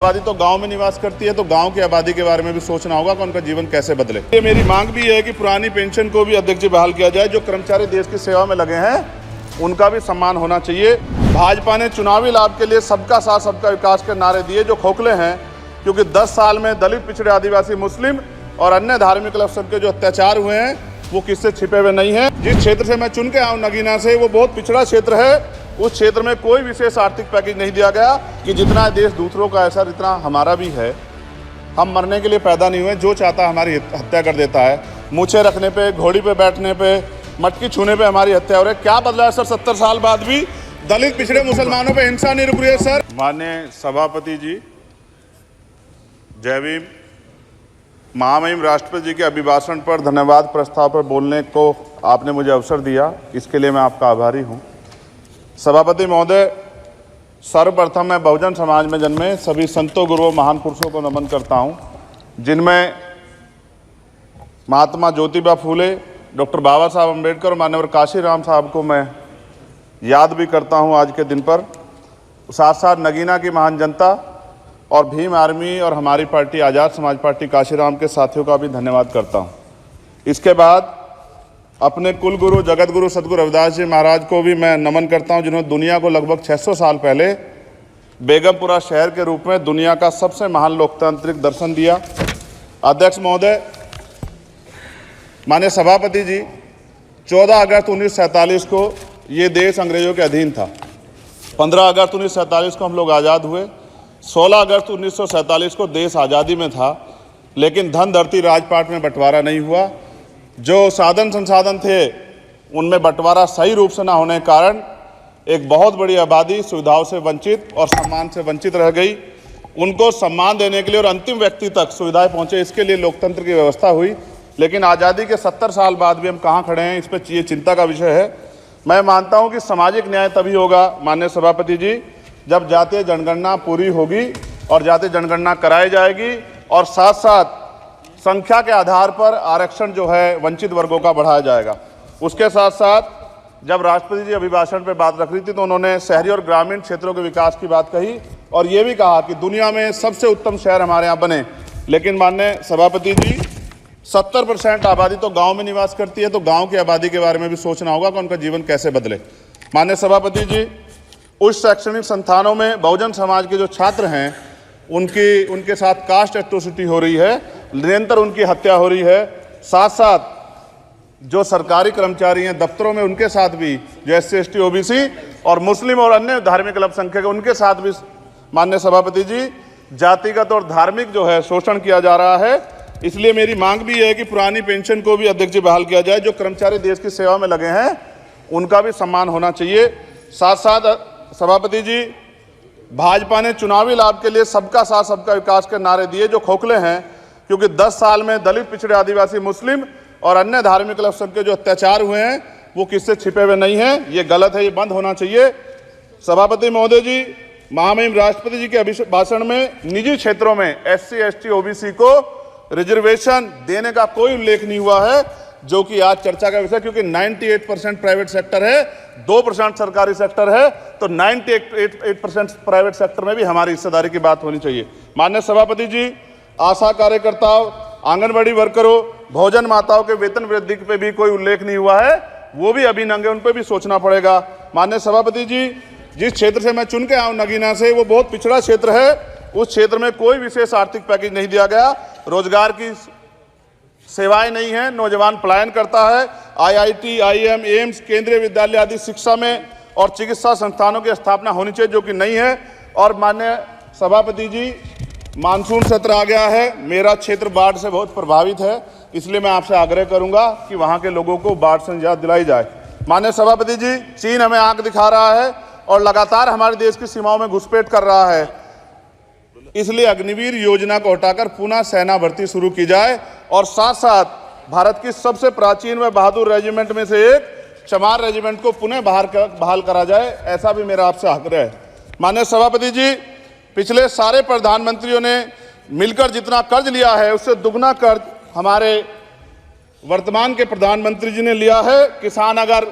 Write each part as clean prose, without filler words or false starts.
आबादी तो गांव में निवास करती है, तो गांव की आबादी के बारे में भी सोचना होगा कि उनका जीवन कैसे बदले। ये मेरी मांग भी है कि पुरानी पेंशन को भी अध्यक्ष जी बहाल किया जाए। जो कर्मचारी देश की सेवा में लगे हैं उनका भी सम्मान होना चाहिए। भाजपा ने चुनावी लाभ के लिए सबका साथ सबका विकास के नारे दिए जो खोखले हैं, क्योंकि 10 साल में दलित, पिछड़े, आदिवासी, मुस्लिम और अन्य धार्मिक अल्पसंख्यक के जो अत्याचार हुए हैं वो किससे छिपे हुए नहीं हैं। जिस क्षेत्र से मैं चुन के आऊँ नगीना से, वो बहुत पिछड़ा क्षेत्र है। उस क्षेत्र में कोई विशेष आर्थिक पैकेज नहीं दिया गया कि जितना देश दूसरों का ऐसा इतना हमारा भी है। हम मरने के लिए पैदा नहीं हुए, जो चाहता है हमारी हत्या कर देता है। मूछें रखने पे, घोड़ी पे बैठने पे, मटकी छूने पे हमारी हत्या हो रही है। क्या बदला है सर? 70 साल बाद भी दलित, पिछड़े, मुसलमानों पे हिंसा नहीं रुक रही है सर। माननीय सभापति जी, जय भीम। महामहिम राष्ट्रपति जी के अभिभाषण पर धन्यवाद प्रस्ताव पर बोलने को आपने मुझे अवसर दिया, इसके लिए मैं आपका आभारी हूँ। सभापति महोदय, सर्वप्रथम मैं बहुजन समाज में जन्मे सभी संतों, गुरुओं, महान पुरुषों को नमन करता हूँ, जिनमें महात्मा ज्योतिबा फूले, डॉक्टर बाबा साहब अम्बेडकर और माननीय काशीराम साहब को मैं याद भी करता हूँ आज के दिन पर। साथ साथ नगीना की महान जनता और भीम आर्मी और हमारी पार्टी आज़ाद समाज पार्टी काशीराम के साथियों का भी धन्यवाद करता हूँ। इसके बाद अपने कुल गुरु जगत गुरु सदगुरु रविदास जी महाराज को भी मैं नमन करता हूं, जिन्होंने दुनिया को लगभग 600 साल पहले बेगमपुरा शहर के रूप में दुनिया का सबसे महान लोकतांत्रिक दर्शन दिया। अध्यक्ष महोदय, माननीय सभापति जी, 14 अगस्त 1947 को ये देश अंग्रेजों के अधीन था। 15 अगस्त 1947 को हम लोग आज़ाद हुए। 16 अगस्त 1947 को देश आज़ादी में था, लेकिन धन धरती राजपाट में बंटवारा नहीं हुआ। जो साधन संसाधन थे उनमें बंटवारा सही रूप से न होने के कारण एक बहुत बड़ी आबादी सुविधाओं से वंचित और सम्मान से वंचित रह गई। उनको सम्मान देने के लिए और अंतिम व्यक्ति तक सुविधाएं पहुंचे, इसके लिए लोकतंत्र की व्यवस्था हुई। लेकिन आज़ादी के 70 साल बाद भी हम कहाँ खड़े हैं, इस पर ये चिंता का विषय है। मैं मानता हूँ कि सामाजिक न्याय तभी होगा माननीय सभापति जी, जब जातीय जनगणना पूरी होगी और जातीय जनगणना कराई जाएगी और साथ साथ संख्या के आधार पर आरक्षण जो है वंचित वर्गों का बढ़ाया जाएगा। उसके साथ साथ जब राष्ट्रपति जी अभिभाषण पर बात रख रही थी तो उन्होंने शहरी और ग्रामीण क्षेत्रों के विकास की बात कही और ये भी कहा कि दुनिया में सबसे उत्तम शहर हमारे यहाँ बने। लेकिन माननीय सभापति जी, 70% आबादी तो गाँव में निवास करती है, तो गाँव की आबादी के बारे में भी सोचना होगा कि उनका जीवन कैसे बदले। माननीय सभापति जी, उच्च शैक्षणिक संस्थानों में बहुजन समाज के जो छात्र हैं उनके साथ कास्ट एट्रोसिटी हो रही है, निरंतर उनकी हत्या हो रही है। साथ साथ जो सरकारी कर्मचारी हैं दफ्तरों में, उनके साथ भी जो SC ST OBC और मुस्लिम और अन्य धार्मिक अल्पसंख्यक हैं उनके साथ भी माननीय सभापति जी जातिगत और धार्मिक जो है शोषण किया जा रहा है। इसलिए मेरी मांग भी है कि पुरानी पेंशन को भी अध्यक्ष जी बहाल किया जाए। जो कर्मचारी देश की सेवा में लगे हैं उनका भी सम्मान होना चाहिए। साथ साथ सभापति जी, भाजपा ने चुनावी लाभ के लिए सबका साथ सबका विकास के नारे दिए जो खोखले हैं, क्योंकि 10 साल में दलित, पिछड़े, आदिवासी, मुस्लिम और अन्य धार्मिक अल्पसंख्यक के जो अत्याचार हुए हैं वो किससे छिपे हुए नहीं हैं। ये गलत है, ये बंद होना चाहिए। सभापति महोदय जी, महामहिम राष्ट्रपति जी के अभिभाषण में निजी क्षेत्रों में SC ST OBC को रिजर्वेशन देने का कोई उल्लेख नहीं हुआ है, जो कि आज चर्चा का विषय, क्योंकि 98% प्राइवेट सेक्टर है, 2% सरकारी सेक्टर है, तो 98% प्राइवेट सेक्टर में भी हमारी हिस्सेदारी की बात होनी चाहिए। माननीय सभापति जी, आशा कार्यकर्ताओं, आंगनबाड़ी वर्करों, भोजन माताओं के वेतन वृद्धि पे भी कोई उल्लेख नहीं हुआ है, वो भी अभी नंगे, उन पर भी सोचना पड़ेगा। माननीय सभापति जी, जिस क्षेत्र से मैं चुन के आऊँ नगीना से, वो बहुत पिछड़ा क्षेत्र है। उस क्षेत्र में कोई विशेष आर्थिक पैकेज नहीं दिया गया, रोजगार की सेवाएं नहीं है, नौजवान पलायन करता है। IIT, IIM, एम्स, केंद्रीय विद्यालय आदि शिक्षा में और चिकित्सा संस्थानों की स्थापना होनी चाहिए, जो कि नहीं है। और माननीय सभापति जी, मानसून सत्र आ गया है, मेरा क्षेत्र बाढ़ से बहुत प्रभावित है, इसलिए मैं आपसे आग्रह करूंगा कि वहां के लोगों को बाढ़ से निजात दिलाई जाए। माननीय सभापति जी, चीन हमें आंख दिखा रहा है और लगातार हमारे देश की सीमाओं में घुसपैठ कर रहा है, इसलिए अग्निवीर योजना को हटाकर पुनः सेना भर्ती शुरू की जाए और साथ साथ भारत की सबसे प्राचीन व बहादुर रेजिमेंट में से एक चमार रेजिमेंट को पुनः बहाल करा जाए, ऐसा भी मेरा आपसे आग्रह है। माननीय सभापति जी, पिछले सारे प्रधानमंत्रियों ने मिलकर जितना कर्ज लिया है उससे दुगना कर्ज हमारे वर्तमान के प्रधानमंत्री जी ने लिया है। किसान अगर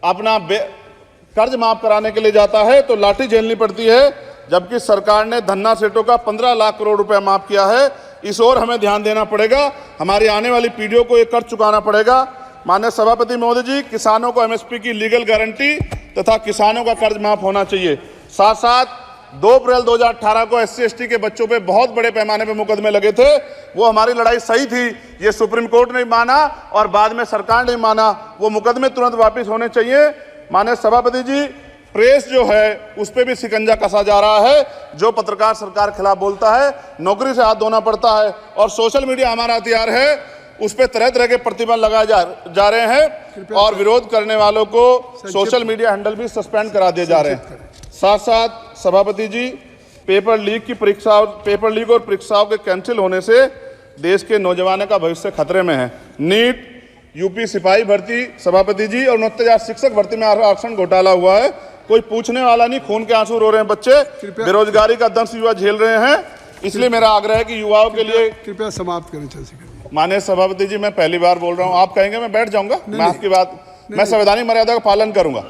अपना कर्ज माफ कराने के लिए जाता है तो लाठी झेलनी पड़ती है, जबकि सरकार ने धन्ना सेठों का 15 लाख करोड़ रुपया माफ किया है। इस ओर हमें ध्यान देना पड़ेगा, हमारी आने वाली पीढ़ियों को ये कर्ज चुकाना पड़ेगा। माननीय सभापति महोदय जी, किसानों को एमएसपी की लीगल गारंटी तथा किसानों का कर्ज माफ होना चाहिए। साथ साथ 2 अप्रैल 2018 को SC/ST के बच्चों पे बहुत बड़े पैमाने पे मुकदमे लगे थे। वो हमारी लड़ाई सही थी, ये सुप्रीम कोर्ट ने माना और बाद में सरकार ने माना। वो मुकदमे तुरंत वापस होने चाहिए। माननीय सभापति जी, प्रेस जो है उस पर भी शिकंजा कसा जा रहा है। जो पत्रकार सरकार के खिलाफ बोलता है, नौकरी से हाथ धोना पड़ता है। और सोशल मीडिया हमारा हथियार है, उस पर तरह तरह के प्रतिबंध लगाए जा रहे हैं और विरोध करने वालों को सोशल मीडिया हैंडल भी सस्पेंड करा दिए जा रहे हैं। साथ साथ सभापति जी, पेपर लीक और परीक्षाओं के कैंसिल होने से देश के नौजवानों का भविष्य खतरे में है। नीट, यूपी सिपाही भर्ती सभापति जी और 69,000 शिक्षक भर्ती में आरक्षण घोटाला हुआ है। कोई पूछने वाला नहीं, खून के आंसू रो रहे हैं बच्चे, बेरोजगारी का दंश युवा झेल रहे हैं। इसलिए मेरा आग्रह है कि युवाओं के लिए कृपया समाप्त करें। चंद्रशेखर, माननीय सभापति जी, मैं पहली बार बोल रहा हूं, आप कहेंगे मैं बैठ जाऊंगा, मैं आपकी बात, मैं संवैधानिक मर्यादा का पालन करूंगा,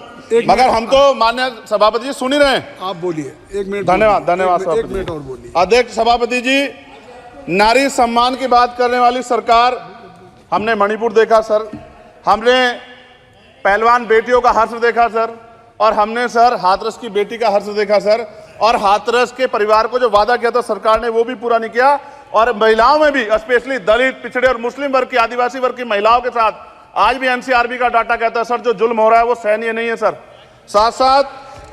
मगर हम तो माननीय सभापति जी सुन ही रहे हैं। आप बोलिए, 1 मिनट। धन्यवाद, धन्यवाद। 1 मिनट और बोलिए। अध्यक्ष सभापति जी, नारी सम्मान की बात करने वाली सरकार, हमने मणिपुर देखा सर, हमने पहलवान बेटियों का हर्ष देखा सर, और हमने सर हाथरस की बेटी का हर्ष देखा सर, और हाथरस के परिवार को जो वादा किया था सरकार ने वो भी पूरा नहीं किया। और महिलाओं में भी, स्पेशली दलित, पिछड़े और मुस्लिम वर्ग की, आदिवासी वर्ग की महिलाओं के साथ आज भी NCRB का डाटा कहता है सर, जो जुल्म हो रहा है वो सहनीय नहीं है सर। साथ साथ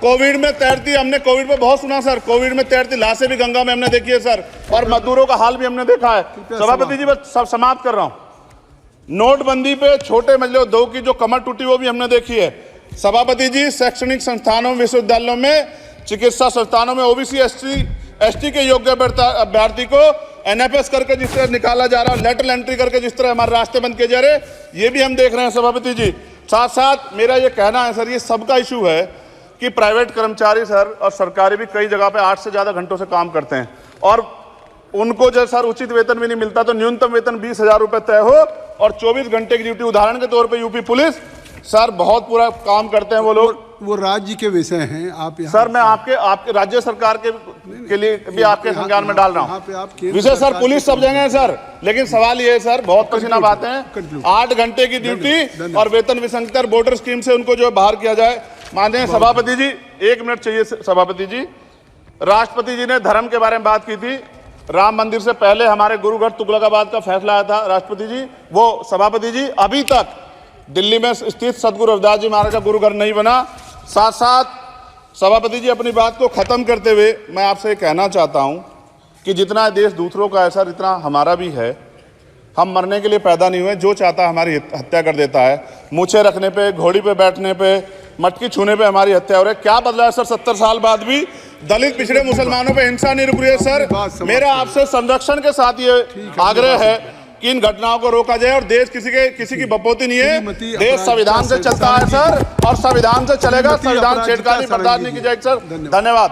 कोविड में तैरती, हमने कोविड में बहुत सुना सर, कोविड में तैरती लाशें भी गंगा में हमने देखी है सर, और मजदूरों का हाल भी हमने देखा है। सभापति जी, बस सब समाप्त कर रहा हूं। नोटबंदी पे छोटे मजले उद्योग की जो कमर टूटी वो भी हमने देखी है। सभापति जी, शैक्षणिक संस्थानों, विश्वविद्यालयों में, चिकित्सा संस्थानों में OBC ST के योग्य अभ्यर्थी को NFS करके जिस तरह निकाला जा रहा है, लेटरल एंट्री करके जिस तरह हमारे रास्ते बंद किए जा रहे, ये भी हम देख रहे हैं सभापति जी। साथ साथ मेरा ये कहना है सर, ये सबका इशू है कि प्राइवेट कर्मचारी सर और सरकारी भी कई जगह पे 8 से ज़्यादा घंटों से काम करते हैं और उनको जो सर उचित वेतन भी नहीं मिलता। तो न्यूनतम वेतन 20,000 रुपये तय हो और 24 घंटे की ड्यूटी। उदाहरण के तौर पर यूपी पुलिस सर बहुत पूरा काम करते हैं वो लोग। वो राज्य के विषय हैं, आप यहाँ सर मैं आपके राज्य सरकार के लिए भी आपके संज्ञान में डाल रहा हूँ। विषय सर पुलिस सब जगह है सर, लेकिन सवाल ये है सर, बहुत पसीना बातें हैं, 8 घंटे की ड्यूटी और वेतन विसंगति, वोटर स्कीम से उनको जो बाहर किया जाए। माननीय सभापति जी, 1 मिनट चाहिए सभापति जी। राष्ट्रपति जी ने धर्म के बारे में बात की थी। राम मंदिर से पहले हमारे गुरु घर तुगलकाबाद का फैसला आया था राष्ट्रपति जी, वो सभापति जी अभी तक दिल्ली में स्थित सदगुरु रविदास जी महाराज का गुरु घर नहीं बना। साथ साथ सभापति जी, अपनी बात को खत्म करते हुए मैं आपसे कहना चाहता हूं कि जितना देश दूसरों का है सर, इतना हमारा भी है। हम मरने के लिए पैदा नहीं हुए, जो चाहता है हमारी हत्या कर देता है। मूछें रखने पे, घोड़ी पे बैठने पे, मटकी छूने पे हमारी हत्या हो रही है। क्या बदला है सर 70 साल बाद भी? दलित, पिछड़े, मुसलमानों पे हिंसा नहीं रुक रही है सर। मेरा आपसे संरक्षण के साथ ये आग्रह है कि इन घटनाओं को रोका जाए। और देश किसी की बपोती नहीं है, देश संविधान से चलता है सर और संविधान से चलेगा। संविधान छेड़खानी बर्दाश्त नहीं की जाएगी सर। धन्यवाद।